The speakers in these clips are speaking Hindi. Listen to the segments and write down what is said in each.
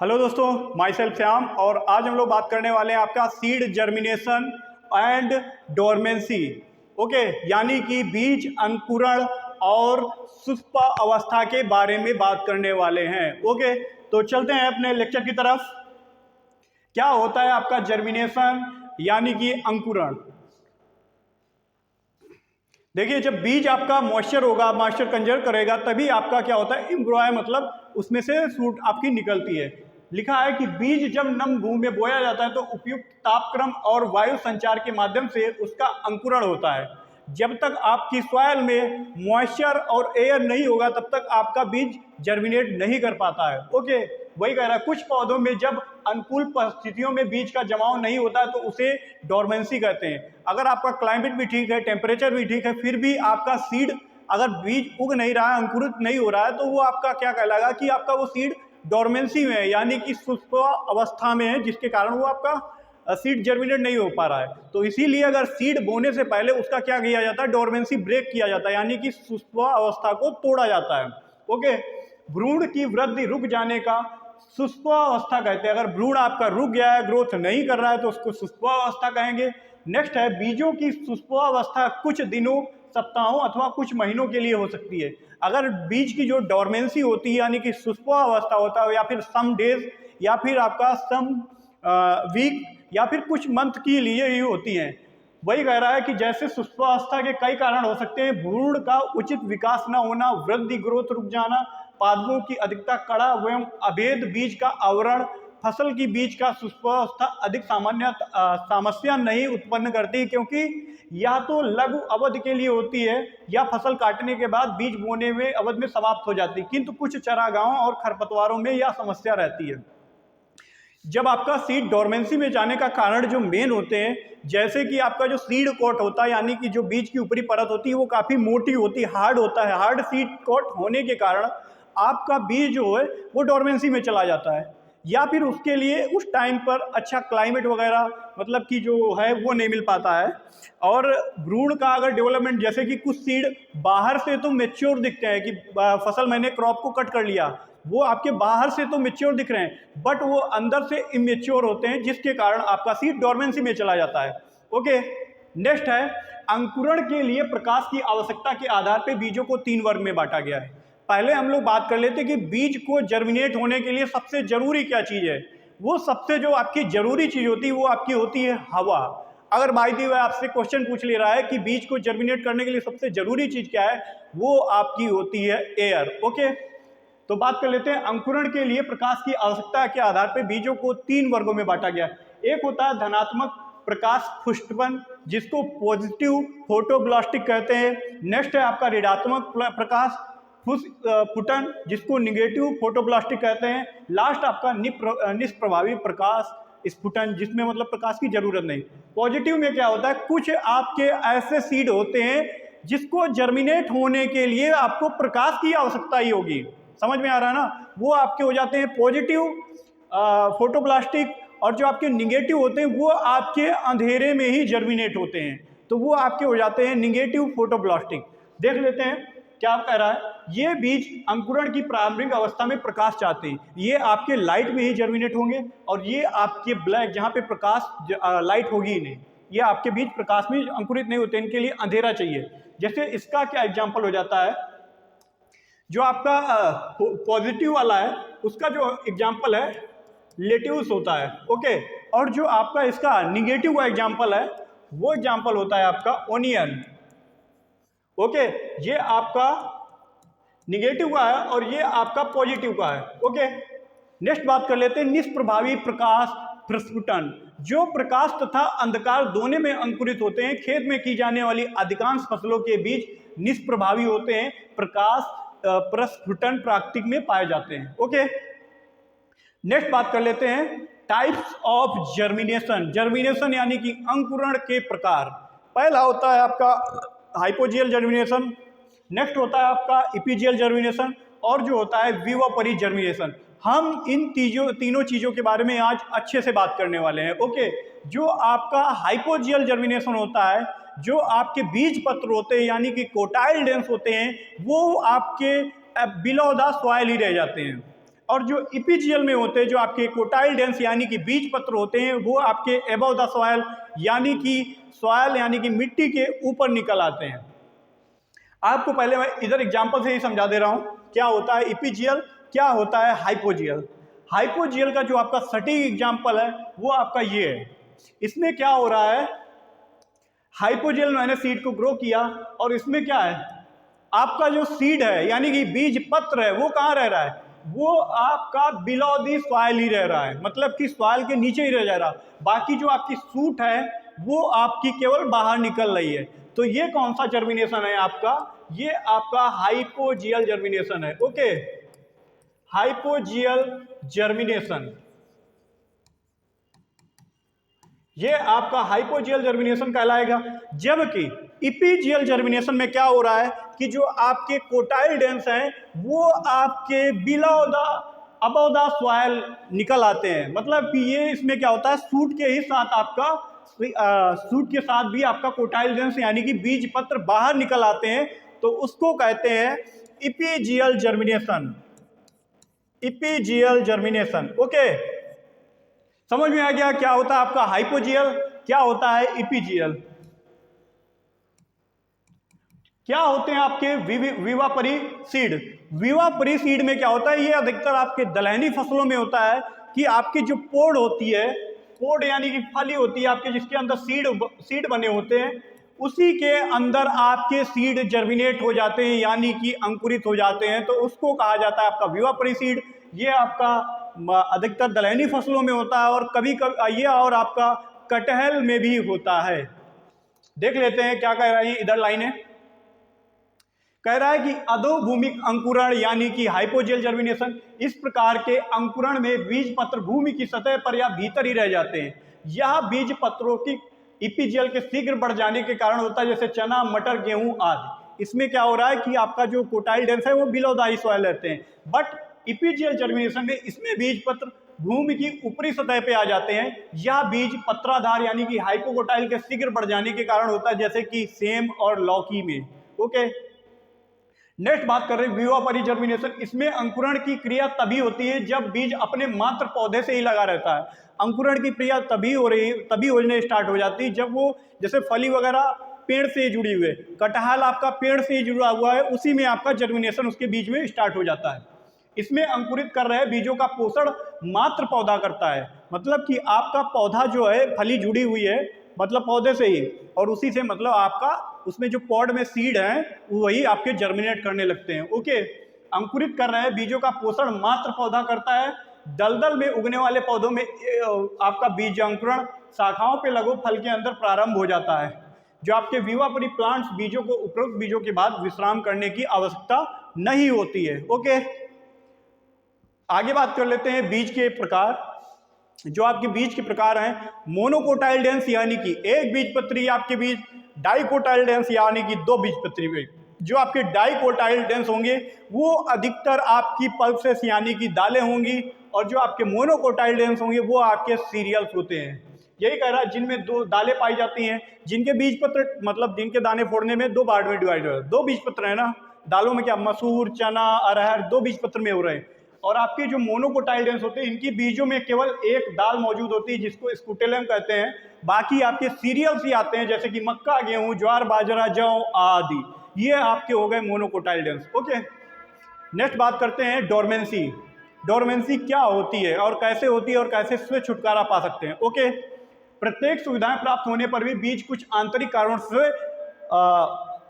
हेलो दोस्तों, माई सेल्फ श्याम। और आज हम लोग बात करने वाले हैं आपका seed germination and dormancy. Okay, यानी कि बीज अंकुरण और सुप्त अवस्था के बारे में बात करने वाले हैं। ओके, तो चलते हैं अपने लेक्चर की तरफ। क्या होता है आपका जर्मिनेशन यानी कि अंकुरण? देखिए, जब बीज आपका मॉइस्चर होगा, मॉइस्चर कंजर्व करेगा, तभी आपका क्या होता है, एम्ब्रॉय मतलब उसमें से सूट आपकी निकलती है। लिखा है कि बीज जब नम भूमि में बोया जाता है तो उपयुक्त तापक्रम और वायु संचार के माध्यम से उसका अंकुरण होता है। जब तक आपकी सॉइल में मॉइस्चर और एयर नहीं होगा तब तक आपका बीज जर्मिनेट नहीं कर पाता है। ओके, वही कह रहा है, कुछ पौधों में जब अनुकूल परिस्थितियों में बीज का जमाव नहीं होता है तो उसे डोरमेंसी कहते हैं। अगर आपका क्लाइमेट भी ठीक है, टेम्परेचर भी ठीक है, फिर भी आपका सीड अगर बीज उग नहीं रहा है, अंकुरित नहीं हो रहा है, तो वो आपका क्या कहलाएगा कि आपका वो सीड डोरमेंसी में है, यानी कि सुप्त अवस्था में है, जिसके कारण वो आपका सीड जर्मिनेट नहीं हो पा रहा है। तो इसीलिए अगर सीड बोने से पहले उसका क्या किया जाता है, डोरमेंसी ब्रेक किया जाता है, यानी कि सुप्त अवस्था को तोड़ा जाता है। ओके, भ्रूण की वृद्धि रुक जाने का सुप्त अवस्था कहते हैं। अगर भ्रूण आपका रुक गया है, ग्रोथ नहीं कर रहा है, तो उसको सुप्त अवस्था कहेंगे। नेक्स्ट है, बीजों की सुप्त अवस्था कुछ दिनों, सप्ताहों अथवा कुछ महीनों के लिए हो सकती है। अगर बीज की जो डोरमेंसी होती है यानी कि सुप्त अवस्था होता है, या फिर सम डेज, या फिर आपका सम वीक, या फिर कुछ मंथ के लिए ही होती हैं। वही कह रहा है कि जैसे सुप्त अवस्था के कई कारण हो सकते हैं: भ्रूण का उचित विकास न होना, वृद्धि ग्रोथ रुक जाना, पादपों की अधिकता कड़ा एवं अभेद बीज का आवरण, फसल की बीज का सुप्त अवस्था अधिक समस्या नहीं उत्पन्न करती, क्योंकि या तो लघु अवधि के लिए होती है या फसल काटने के बाद बीज बोने में अवधि में समाप्त हो जाती है। किंतु कुछ चारागाहों और खरपतवारों में यह समस्या रहती है। जब आपका सीड डोरमेंसी में जाने का कारण जो मेन होते हैं, जैसे कि आपका जो सीड कोट होता है, यानी कि जो बीज की ऊपरी परत होती है, वो काफ़ी मोटी होती है, हार्ड होता है। हार्ड सीड कोट होने के कारण आपका बीज जो है वो डोरमेंसी में चला जाता है, या फिर उसके लिए उस टाइम पर अच्छा क्लाइमेट वगैरह मतलब कि जो है वो नहीं मिल पाता है। और भ्रूण का अगर डेवलपमेंट, जैसे कि कुछ सीड बाहर से तो मेच्योर दिखते हैं कि फसल मैंने क्रॉप को कट कर लिया, वो आपके बाहर से तो मेच्योर दिख रहे हैं, बट वो अंदर से इमेच्योर होते हैं, जिसके कारण आपका सीड डोरमेंसी में चला जाता है। ओके, नेक्स्ट है, अंकुरण के लिए प्रकाश की आवश्यकता के आधार पर बीजों को 3 वर्ग में बांटा गया है। पहले हम लोग बात कर लेते कि बीज को जर्मिनेट होने के लिए सबसे जरूरी क्या चीज़ है। वो सबसे जो आपकी जरूरी चीज़ होती है वो आपकी होती है हवा। अगर बाय द वे आपसे क्वेश्चन पूछ ले रहा है कि बीज को जर्मिनेट करने के लिए सबसे जरूरी चीज़ क्या है, वो आपकी होती है एयर। ओके, तो बात कर लेते हैं अंकुरण के लिए प्रकाश की आवश्यकता के आधार पर बीजों को 3 वर्गों में बांटा गया। एक होता है धनात्मक प्रकाश पुष्टपन, जिसको पॉजिटिव फोटोब्लास्टिक कहते हैं। नेक्स्ट है आपका ऋणात्मक प्रकाश पुटन, जिसको निगेटिव फोटोब्लास्टिक कहते हैं। लास्ट आपका निष्प्रभावी प्रकाश स्फुटन, जिसमें मतलब प्रकाश की जरूरत नहीं। पॉजिटिव में क्या होता है, कुछ आपके ऐसे सीड होते हैं जिसको जर्मिनेट होने के लिए आपको प्रकाश की आवश्यकता ही होगी। समझ में आ रहा है ना? वो आपके हो जाते हैं पॉजिटिव फोटोब्लास्टिक, और जो आपके निगेटिव होते हैं वो आपके अंधेरे में ही जर्मिनेट होते हैं, तो वो आपके हो जाते हैं निगेटिव फोटोब्लास्टिक। देख लेते हैं क्या कह रहा है। ये बीज अंकुरण की प्रारंभिक अवस्था में प्रकाश चाहते हैं, ये आपके लाइट में ही जर्मिनेट होंगे, और ये आपके ब्लैक, जहाँ पे प्रकाश लाइट होगी ही नहीं, ये आपके बीज प्रकाश में अंकुरित नहीं होते, इनके लिए अंधेरा चाहिए। जैसे इसका क्या एग्जाम्पल हो जाता है, जो आपका पॉजिटिव वाला है उसका जो एग्जाम्पल है लेट्यूस होता है। ओके, और जो आपका इसका निगेटिव का एग्जाम्पल है वो एग्जाम्पल होता है आपका ओनियन। ओके, ये आपका निगेटिव का है और ये आपका पॉजिटिव का है। ओके, नेक्स्ट बात कर लेते हैं निष्प्रभावी प्रकाश प्रस्फुटन। जो प्रकाश तथा अंधकार दोनों में अंकुरित होते हैं, खेत में की जाने वाली अधिकांश फसलों के बीज निष्प्रभावी होते हैं, प्रकाश प्रस्फुटन प्राकृतिक में पाए जाते हैं। ओके, नेक्स्ट बात कर लेते हैं टाइप्स ऑफ जर्मिनेशन। जर्मिनेशन यानी कि अंकुरण के प्रकार। पहला होता है आपका हाइपोजियल जर्मिनेशन, नेक्स्ट होता है आपका इपिजियल जर्मिनेशन, और जो होता है विवापरी जर्मिनेशन। हम इन तीनों चीज़ों के बारे में आज अच्छे से बात करने वाले हैं। ओके, जो आपका हाइपोजियल जर्मिनेशन होता है, जो आपके बीज पत्र होते हैं यानी कि कोटाइल डेंस होते हैं, वो आपके बिलो द सॉइल ही रह जाते हैं, और जो इपीजियल में होते हैं, जो आपके कोटाइलडेंस यानी कि बीज पत्र होते हैं, वो आपके एबव द सॉयल यानी कि मिट्टी के ऊपर निकल आते हैं। आपको पहले मैं इधर एग्जांपल से ही समझा दे रहा हूं क्या होता है इपीजियल, क्या होता है हाइपोजियल। हाइपोजियल का जो आपका सटीक एग्जांपल है वो आपका ये है। इसमें क्या हो रहा है, हाइपोजियल मैंने सीड को ग्रो किया और इसमें क्या है, आपका जो सीड है यानी कि बीज पत्र है वो कहाँ रह रहा है, वो आपका बिलो दी सॉइल ही रह रहा है, मतलब कि सॉइल के नीचे ही रह जा रहा। बाकी जो आपकी सूट है वो आपकी केवल बाहर निकल रही है। तो ये कौन सा जर्मिनेशन है आपका, ये आपका हाइपोजियल जर्मिनेशन है। ओके, हाइपोजियल जर्मिनेशन, ये आपका हाइपोजियल जर्मिनेशन कहलाएगा। जबकि इपीजियल जर्मिनेशन में क्या हो रहा है कि जो आपके कोटाइलडेंस हैं वो आपके below the above the soil निकल आते हैं। मतलब कि ये इसमें क्या होता है, सूट के ही साथ आपका सूट के साथ भी आपका कोटाइलडेंस यानी कि बीज पत्र बाहर निकल आते हैं, तो उसको कहते हैं epigeal germination. Epigeal germination. Okay, समझ में आ गया क्या होता है आपका हाइपोजियल, क्या होता है इपीजियल। क्या होते हैं आपके विवापरी सीड। विवापरी सीड में क्या होता है, ये अधिकतर आपके दलहनी फसलों में होता है कि आपकी जो पोड होती है, पोड यानी कि फली होती है आपके, जिसके अंदर सीड बने होते हैं, उसी के अंदर आपके सीड जर्मिनेट हो जाते हैं यानी कि अंकुरित हो जाते हैं, तो उसको कहा जाता है आपका विवापरी सीड। ये आपका अधिकतर दलहनी फसलों में होता है और कभी कभी ये और आपका कटहल में भी होता है। देख लेते हैं क्या कह रहा है इधर लाइन है, कह रहा है कि अधोभूमिक अंकुरण यानी कि हाइपोजियल जर्मिनेशन, इस प्रकार के अंकुरण में बीज पत्र भूमि की सतह पर या भीतर ही रह जाते हैं। यह बीज पत्रों की इपीजियल के शीघ्र बढ़ जाने के कारण होता है, जैसे चना, मटर, गेहूं आदि। इसमें क्या हो रहा है कि आपका जो कोटाइलडेंस है वो बिलो द सॉइल रहते हैं, बट इपीजियल जर्मिनेशन में इसमें बीज पत्र भूमि की ऊपरी सतह पे आ जाते हैं। यह बीज पत्राधार यानी कि हाइपोकोटाइल के शीघ्र बढ़ जाने के कारण होता है, जैसे कि सेम और लौकी में। ओके, नेक्स्ट बात कर रहे हैं विवापरी जर्मिनेशन। इसमें अंकुरण की क्रिया तभी होती है जब बीज अपने मात्र पौधे से ही लगा रहता है। अंकुरण की क्रिया तभी होने स्टार्ट हो जाती है जब वो, जैसे फली वगैरह पेड़ से जुड़ी हुई है, कटहल आपका पेड़ से ही जुड़ा हुआ है, उसी में आपका जर्मिनेशन उसके बीज में स्टार्ट हो जाता है। इसमें अंकुरित कर रहे बीजों का पोषण मात्र पौधा करता है, मतलब कि आपका पौधा जो है फली जुड़ी हुई है मतलब पौधे से ही, और उसी से मतलब आपका उसमें जो पॉड में सीड है वही आपके जर्मिनेट करने लगते हैं। ओके, अंकुरित कर रहे बीजों का पोषण मात्र पौधा करता है। दलदल में उगने वाले पौधों में आपका बीज अंकुरण शाखाओं पे लघु फल के अंदर प्रारंभ हो जाता है। जो आपके विवापरी प्लांट्स बीजों को उपरोक्त बीजों के बाद विश्राम करने की आवश्यकता नहीं होती है। ओके, आगे बात कर लेते हैं बीज के प्रकार। जो आपके बीज के प्रकार हैं, मोनोकोटाइलडेंस यानी कि एक बीजपत्री आपके बीज, डाइकोटाइलडेंस यानी कि दो बीजपत्री बीज। जो आपके डाइकोटाइलडेंस होंगे वो अधिकतर आपकी पल्सेस यानी कि दालें होंगी, और जो आपके मोनोकोटाइलडेंस होंगे वो आपके सीरियल्स होते हैं। यही कह रहा है जिनमें दो दालें पाई जाती हैं, जिनके बीज पत्र मतलब जिनके दाने फोड़ने में दो पार्ट में डिवाइड हो रहे हैं। दो बीज पत्र है ना, दालों में क्या मसूर, चना, अरहर दो बीज पत्र में हो रहे हैं। और आपके जो मोनोकोटाइलडेंस होते हैं इनकी बीजों में केवल एक दाल मौजूद होती है जिसको स्कूटेलम कहते हैं। बाकी आपके सीरियल्स ही आते हैं जैसे कि मक्का, गेहूं, ज्वार, बाजरा, जौ आदि, ये आपके हो गए मोनोकोटाइलडेंस। ओके, नेक्स्ट बात करते हैं डोरमेंसी। डोरमेंसी क्या होती है और कैसे होती है और कैसे इससे छुटकारा पा सकते हैं। ओके, प्रत्येक सुविधाएं प्राप्त होने पर भी बीज कुछ आंतरिक कारणों से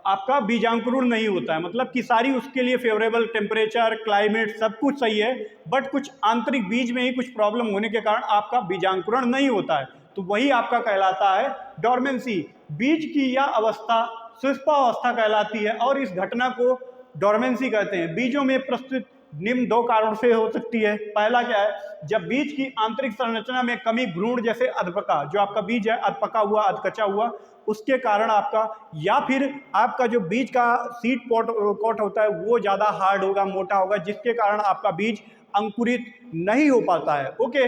आपका बीजांकुरण नहीं होता है, मतलब कि सारी उसके लिए फेवरेबल टेम्परेचर, क्लाइमेट सब कुछ सही है, बट कुछ आंतरिक बीज में ही कुछ प्रॉब्लम होने के कारण आपका बीजांकुरण नहीं होता है, तो वही आपका कहलाता है डोरमेंसी। बीज की यह अवस्था सुषुप्तावस्था कहलाती है और इस घटना को डोरमेंसी कहते हैं। बीजों में प्रस्तुत निम्न दो कारणों से हो सकती है। पहला क्या है, जब बीज की आंतरिक संरचना में कमी, भ्रूण जैसे अधपका, जो आपका बीज है अधपका हुआ, अधकचा हुआ, उसके कारण आपका, या फिर आपका जो बीज का सीड कोट होता है वो ज़्यादा हार्ड होगा, मोटा होगा, जिसके कारण आपका बीज अंकुरित नहीं हो पाता है। ओके,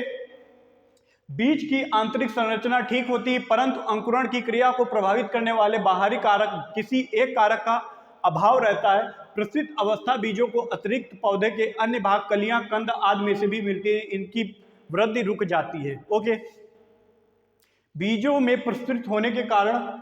बीज की आंतरिक संरचना ठीक होती है परंतु अंकुरण की क्रिया को प्रभावित करने वाले बाहरी कारक, किसी एक कारक का अभाव रहता है, प्रस्तुत अवस्था बीजों को अतिरिक्त पौधे के अन्य भाग, कलियां, कंद आदि में से भी मिलती है, इनकी वृद्धि रुक जाती है। ओके, बीजों में प्रस्तुत होने के कारण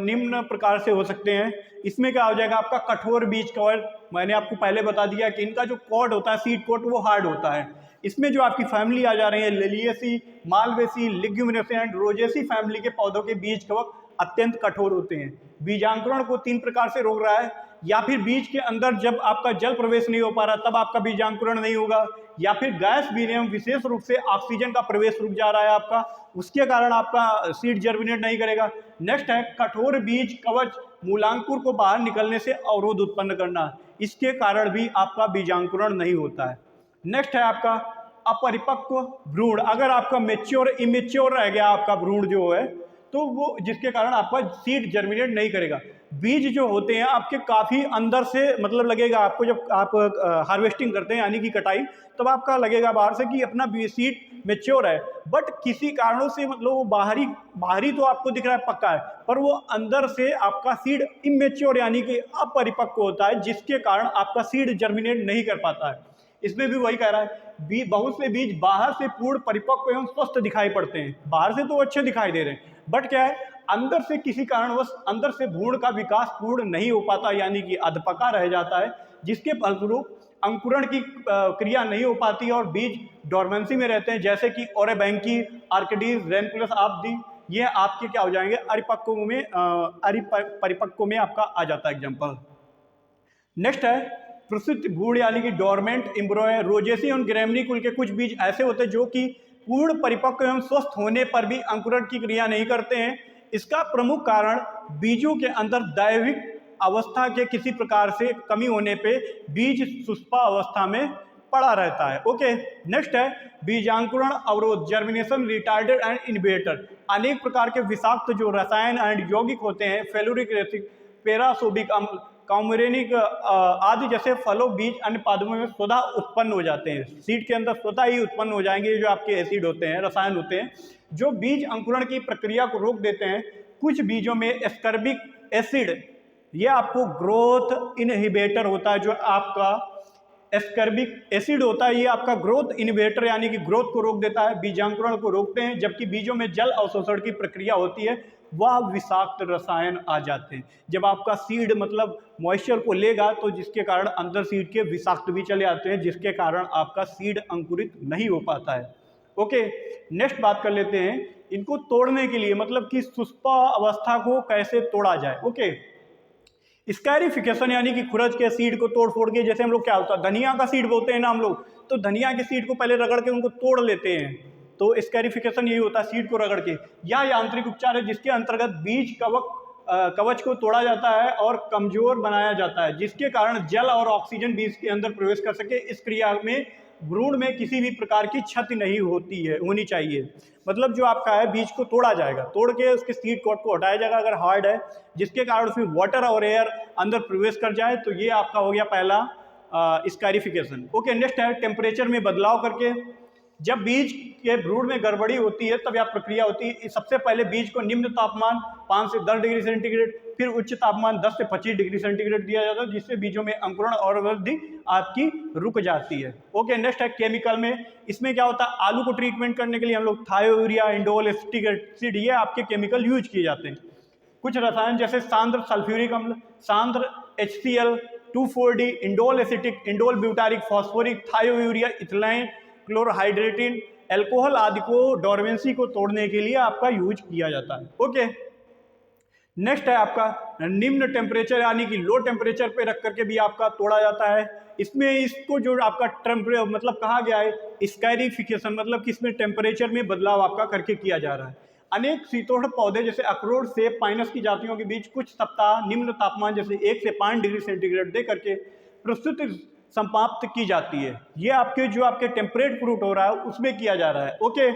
निम्न प्रकार से हो सकते हैं। इसमें क्या हो जाएगा, आपका कठोर बीज कवर। मैंने आपको पहले बता दिया कि इनका जो कॉर्ड होता है, सीड कोट, वो हार्ड होता है। इसमें जो आपकी फैमिली आ जा रही है, liliaceae, malvaceae, leguminosae and rosaceae family के पौधों के बीज कवक अत्यंत कठोर होते हैं। बीजांकुरण को 3 प्रकार से रोक रहा है, या फिर बीज के अंदर जब आपका जल प्रवेश नहीं हो पा रहा तब आपका बीजांकुरण नहीं होगा, या फिर गैस विनिमय विशेष रूप से ऑक्सीजन का प्रवेश रुक जा रहा है आपका, उसके कारण आपका सीड जर्मिनेट नहीं करेगा। नेक्स्ट है कठोर बीज कवच मूलांकुर को बाहर निकलने से अवरोध उत्पन्न करना, इसके कारण भी आपका बीजांकुरण नहीं होता है। नेक्स्ट है आपका अपरिपक्व भ्रूण। अगर आपका मेच्योर इमेच्योर रह गया आपका भ्रूण जो है, तो वो जिसके कारण आपका सीड जर्मिनेट नहीं करेगा। बीज जो होते हैं आपके काफ़ी अंदर से, मतलब लगेगा आपको जब आप हार्वेस्टिंग करते हैं यानी कि कटाई, तब आपका लगेगा बाहर से कि अपना सीड मेच्योर है, बट किसी कारणों से मतलब वो बाहरी तो आपको दिख रहा है पक्का है, पर वो अंदर से आपका सीड इमेच्योर यानी कि अपरिपक्व होता है, जिसके कारण आपका सीड जर्मिनेट नहीं कर पाता है। इसमें भी वही कह रहा है, बहुत से बीज बाहर से पूर्ण परिपक्व एवं स्वस्थ दिखाई पड़ते हैं, बाहर से तो अच्छे दिखाई दे रहे हैं, बट क्या है, अंदर से किसी कारणवश अंदर से भ्रूण का विकास पूर्ण नहीं हो पाता, यानी कि अधपका रह जाता है, जिसके फलस्वरूप अंकुरण की क्रिया नहीं हो पाती और बीज डोरमेंसी में रहते हैं, जैसे कि ओरेबैंकी, आर्किडीज, रेनकुलस आदि। ये आपके क्या हो जाएंगे, परिपक्व में आपका आ जाता है एग्जाम्पल। नेक्स्ट है प्रस्तुत भ्रूण यानी कि डोरमेंट एम्ब्रियो। रोजेसी और ग्रेमनी कुल के कुछ बीज ऐसे होते हैं जो कि पूर्ण परिपक्व एवं स्वस्थ होने पर भी अंकुरण की क्रिया नहीं करते हैं। इसका प्रमुख कारण बीजों के अंदर दैविक अवस्था के किसी प्रकार से कमी होने पे बीज सुष्पा अवस्था में पड़ा रहता है। ओके, नेक्स्ट है बीजांकुरण अवरोध, जर्मिनेशन रिटार्डेड एंड इनहिबिटर। अनेक प्रकार के विषाक्त जो रसायन एंड यौगिक होते हैं, फेलुरिक एसिड, पेरासोबिक अम्ल, काउमेरेनिक आदि जैसे फलों, बीज, अन्य पादपों में स्वतः उत्पन्न हो जाते हैं। सीड के अंदर स्वतः ही उत्पन्न हो जाएंगे जो आपके एसिड होते हैं, रसायन होते हैं, जो बीज अंकुरण की प्रक्रिया को रोक देते हैं। कुछ बीजों में एस्कर्बिक एसिड, ये आपको ग्रोथ इनहिबिटर होता है। जो आपका एस्कर्बिक एसिड होता है, ये आपका ग्रोथ इनहिबिटर यानी कि ग्रोथ को रोक देता है, बीजांकुरण को रोकते हैं। जबकि बीजों में जल अवशोषण की प्रक्रिया होती है, वह विषाक्त रसायन आ जाते हैं। जब आपका सीड मतलब मॉइस्चर को लेगा तो जिसके कारण अंदर सीड के विषाक्त भी चले आते हैं, जिसके कारण आपका सीड अंकुरित नहीं हो पाता है। ओके, नेक्स्ट बात कर लेते हैं इनको तोड़ने के लिए, मतलब कि सुष्पा अवस्था को कैसे तोड़ा जाए। ओके, स्कैरिफिकेशन यानी कि खुरच के सीड को तोड़ फोड़ के, जैसे हम लोग क्या होता है, धनिया का सीड बोलते हैं ना हम लोग, तो धनिया के सीड को पहले रगड़ के उनको तोड़ लेते हैं, तो स्कैरिफिकेशन यही होता है, सीड को रगड़ के। या यांत्रिक उपचार है जिसके अंतर्गत बीज कवच को तोड़ा जाता है और कमजोर बनाया जाता है, जिसके कारण जल और ऑक्सीजन बीज के अंदर प्रवेश कर सके। इस क्रिया में भ्रूण में किसी भी प्रकार की क्षति नहीं होनी चाहिए। मतलब जो आपका है बीज को तोड़ा जाएगा, तोड़ के उसके सीड कोट को हटाया जाएगा अगर हार्ड है, जिसके कारण उसमें वाटर और एयर अंदर प्रवेश कर जाए, तो ये आपका हो गया पहला स्कैरिफिकेशन। ओके, नेक्स्ट है टेम्परेचर में बदलाव करके। जब बीज के भ्रूण में गड़बड़ी होती है तब यह प्रक्रिया होती है। सबसे पहले बीज को निम्न तापमान 5 से 10 डिग्री सेंटीग्रेड, फिर उच्च तापमान 10 से 25 डिग्री सेंटीग्रेड दिया जाता है, जिससे बीजों में अंकुरण और वृद्धि आपकी रुक जाती है। ओके, नेक्स्ट है केमिकल में। इसमें क्या होता है, आलू को ट्रीटमेंट करने के लिए हम लोग थायोयूरिया, इंडोल एसिटिक एसिड, ये आपके केमिकल यूज किए जाते हैं। कुछ रसायन जैसे सांद्र सल्फ्यूरिक अम्ल, सांद्र HCl, 2,4-D, indole acetic, indole butyric, phosphoric, thiourea, ethylene, chlorohydrin, alcohol आदि को डोरमेंसी को तोड़ने के लिए आपका यूज किया जाता है। ओके, नेक्स्ट है आपका निम्न टेम्परेचर यानी कि लो टेम्परेचर पे रख करके भी आपका तोड़ा जाता है। इसमें इसको जो आपका टेम्परेचर मतलब कहा गया है स्कैरिफिकेशन, मतलब कि इसमें टेम्परेचर में बदलाव आपका करके किया जा रहा है। अनेक शीतोष्ण पौधे जैसे अखरोट, सेब, पाइनस की जातियों के बीच कुछ सप्ताह निम्न तापमान जैसे 1 से 5 डिग्री सेंटीग्रेड दे करके प्रस्तुति समाप्त की जाती है। ये आपके जो आपके टेम्परेट फ्रूट हो रहा है उसमें किया जा रहा है। ओके,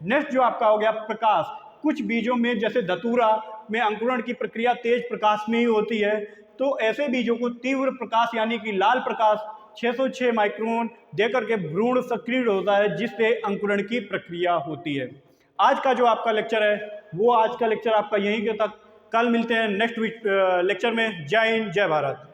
नेक्स्ट जो आपका हो गया प्रकाश। कुछ बीजों में जैसे धतूरा में अंकुरण की प्रक्रिया तेज प्रकाश में ही होती है, तो ऐसे बीजों को तीव्र प्रकाश यानी कि लाल प्रकाश 606 माइक्रोन देकर के भ्रूण सक्रिय होता है, जिससे अंकुरण की प्रक्रिया होती है। आज का जो आपका लेक्चर है वो आज का लेक्चर आपका यहीं के तक। कल मिलते हैं नेक्स्ट लेक्चर में। जय हिंद, जय भारत।